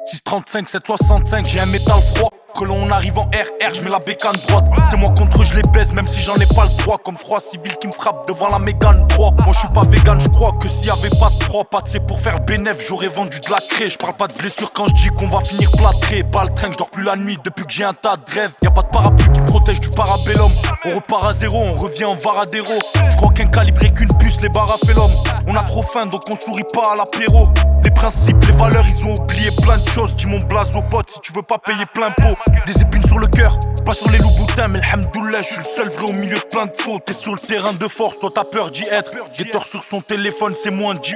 635, 765, j'ai un métal froid. Frelon, on arrive en RR, je mets la bécane droite. C'est moi contre eux, je les baise, même si j'en ai pas le droit. Comme 3 civils qui me frappent devant la Mégane 3. Moi je suis pas vegan, je crois que s'il y avait pas de proie, pas de c'est pour faire bénéf, j'aurais vendu de la craie. Je parle pas de blessure quand je dis qu'on va finir plâtré. Pas le train, je dors plus la nuit depuis que j'ai un tas de rêves. Y'a pas de parapluie qui protège du parabellum. On repart à zéro, on revient en Varadero. Je crois qu'un calibre et qu'une puce, les barres fait l'homme. On a trop faim donc on sourit pas à l'apéro. Les principes, les valeurs, ils ont oublié plein de choses. Dis mon blaze au pote si tu veux pas payer plein pot. Des épines sur le cœur, pas sur les loups boutins, mais alhamdoulilah, je suis le seul vrai au milieu de plein de faux. T'es sur le terrain de force, toi t'as peur d'y être. Guetteur sur son téléphone, c'est moins d'IE.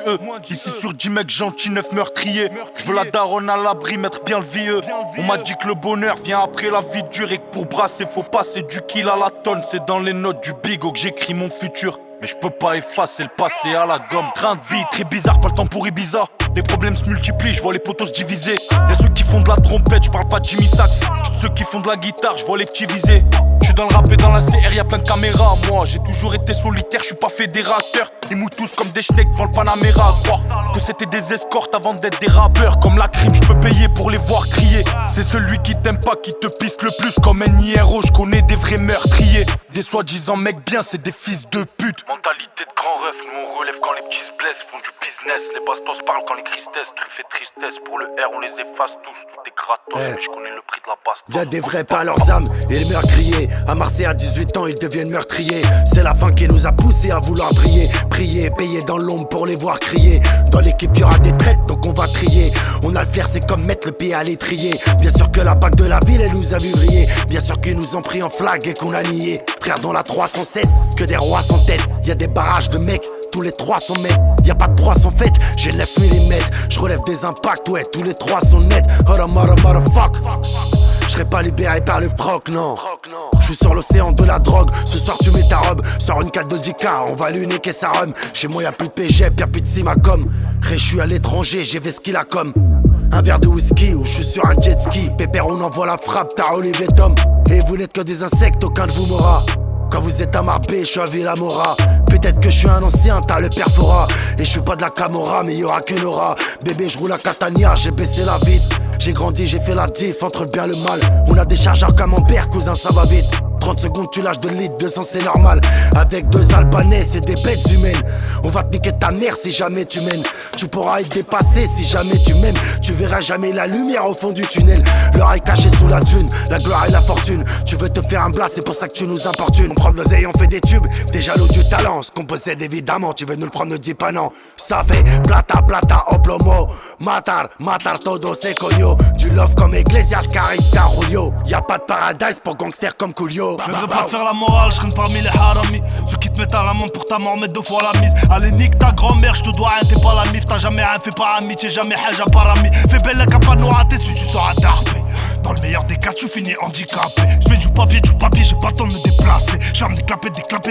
Ici sur 10 mecs gentils, 9 meurtriers. Je veux la daronne à l'abri, mettre bien le vieux. On m'a dit que le bonheur vient après la vie dure et que pour brasser faut passer du kill à la tonne. C'est dans les notes du bigot que j'écris mon futur. Mais je peux pas effacer le passé à la gomme. Train de vie très bizarre, pas le temps pour Ibiza. Les problèmes se multiplient, je vois les potos se diviser. Y'a ceux qui font de la trompette, je parle pas de Jimmy Sax. J'suis de ceux qui font de la guitare, je vois les petits viser. J'suis dans le rap et dans la CR, y'a plein de caméras. Moi j'ai toujours été solitaire, j'suis pas fédérateur. Ils mouillent tous comme des schnecks devant le Panamera. À croire que c'était des escortes avant d'être des rappeurs. Comme la crime, j'peux payer pour les voir crier. C'est celui qui t'aime pas qui te piste le plus. Comme NIRO, j'connais des vrais meurtriers. Des soi-disant mecs bien, c'est des fils de pute. Mentalité de grand ref, nous on relève quand les petits se blessent, font du business. Les bastos parlent quand les tristesses, truffes et tristesse. Pour le R, on les efface tous, tout est gratos. Mais je connais le prix de la passe. Y'a des vrais pas leurs âmes et les meurtriers. À Marseille à 18 ans, ils deviennent meurtriers. C'est la fin qui nous a poussés à vouloir briller. Prier, payer dans l'ombre pour les voir crier. Dans l'équipe y'aura des traites, donc on va trier. On a le flair, c'est comme mettre le pied à l'étrier. Bien sûr que la BAC de la ville, elle nous a vu vriller. Bien sûr qu'ils nous ont pris en flag et qu'on a nié. Frère, dans la 307, que des rois sans tête. Y'a des barrages de mecs, tous les 300 mètres. Y'a pas de proie sans fête, j'ai 9 mm. J'relève des impacts, ouais, tous les 3 sont nets. Oh la motherfuck. J'serai pas libéré par le proc, non. J'suis sur l'océan de la drogue. Ce soir tu mets ta robe, sors une 4 de Dika. On va l'uniquer sa rhum. Chez moi y'a plus de PGEP, y'a plus de Simacom. Ré, j'suis à l'étranger, j'ai vu ce qu'il a comme. Un verre de whisky ou j'suis sur un jet ski. Pépère, on envoie la frappe, t'as Olivier Tom. Et vous n'êtes que des insectes, aucun de vous m'aura. Quand vous êtes à Marbé, j'suis à Villamora. Peut-être que j'suis un ancien, t'as le perfora. Et j'suis pas de la Camorra, mais y'aura qu'une aura. Bébé, j'roule à Catania, j'ai baissé la vitre. J'ai grandi, j'ai fait la diff entre le bien et le mal. On a des chargeurs camembert, cousin, ça va vite. 30 secondes, tu lâches 2 litres, 200 c'est normal. Avec 2 Albanais, c'est des bêtes humaines. On va te niquer ta mère si jamais tu mènes. Tu pourras être dépassé si jamais tu m'aimes. Tu verras jamais la lumière au fond du tunnel. L'oreille cachée sous la dune, la gloire et la fortune. Tu veux te faire un blas, c'est pour ça que tu nous importunes. On prend l'oseille, on fait des tubes, t'es jaloux du talent. Ce qu'on possède évidemment, tu veux nous le prendre, ne dis pas non. Ça fait plata, plata, oplomo. Matar, matar todo se coño. Du love comme Iglesias, Carista, Julio. Y'a pas de paradise pour gangsters comme Coolio. Je voudrais pas te faire la morale, je traîne parmi les haramis. Ceux qui te mettent à l'amende pour ta mort mettent 2 fois la mise. Allez nique ta grand-mère, je te dois rien, t'es pas la mif. T'as jamais rien fait par amitié, jamais haja par ami. Fais belle la capa nous rater si tu sauras tarper. Dans le meilleur des cas, tu finis handicapé. Je fais du papier, j'ai pas le temps de me déplacer. J'aime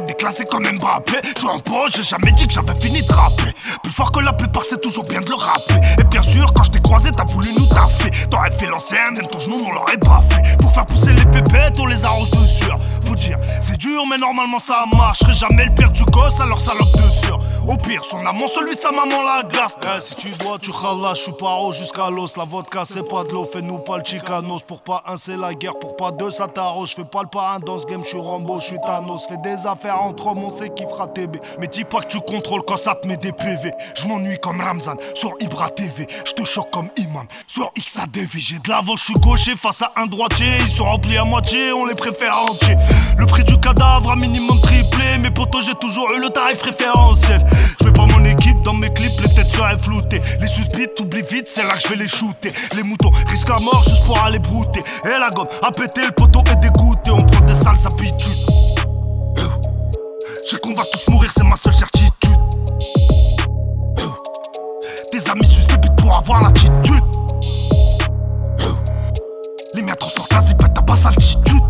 déclasser comme Mbappé. Je suis un pro, j'ai jamais dit que j'avais fini de rapper. Plus fort que la plupart, c'est toujours bien de le rapper. Et bien sûr, quand je t'ai croisé, t'as voulu nous taffer. T'aurais fait l'ancien, même ton genou, on l'aurait pas fait. Pour faire pousser les pépettes, on les arrose de sueur. Faut dire, c'est dur, mais normalement ça marche. J'serai jamais le père du gosse, alors salope de sueur. Au pire, son amant, celui de sa maman, la glace. Si tu dois, tu khalas, j'suis paro jusqu'à l'os. La vodka, c'est pas de l'eau, fais-nous pas le chicanos. Pour pas un, c'est la guerre, pour pas deux, ça t'arrose. J'fais pas le parrain dans ce game, j'suis Rambo, j'suis Thanos. Fais des affaires entre hommes, on sait qui fera TB. Mais dis pas que tu contrôles quand ça te met des PV. J'm'ennuie comme Ramzan sur Ibra TV. J'te choque comme Imam sur XADV. J'ai de l'avant, j'suis gaucher face à un droitier. Ils sont remplis à moitié, on les préfère entiers. Le prix du cadavre a minimum triplé. Mes potos, j'ai toujours eu le tarif référentiel. J'mets pas mon équipe dans mes clips, les têtes seraient floutées. Les suspects, t'oublies vite, c'est là que j'vais les shooter. Les moutons risquent la mort juste pour aller brouter. Et la gomme a pété, le poteau est dégoûté. On prend des sales habitudes. Je sais qu'on va tous mourir, c'est ma seule certitude. Tes amis sucent des bites pour avoir l'attitude. Les miens transportent la zipette, t'as pas altitude.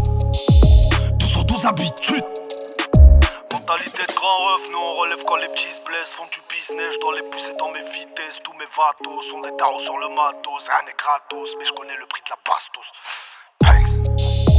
2 sur 12 habitudes. Mentalité de grand ref, nous on relève quand les petits se blessent. Font du business, je dois les pousser dans mes vitesses. Tous mes vatos sont des tarots sur le matos. Rien n'est gratos, mais je connais le prix de la bastos. Thanks.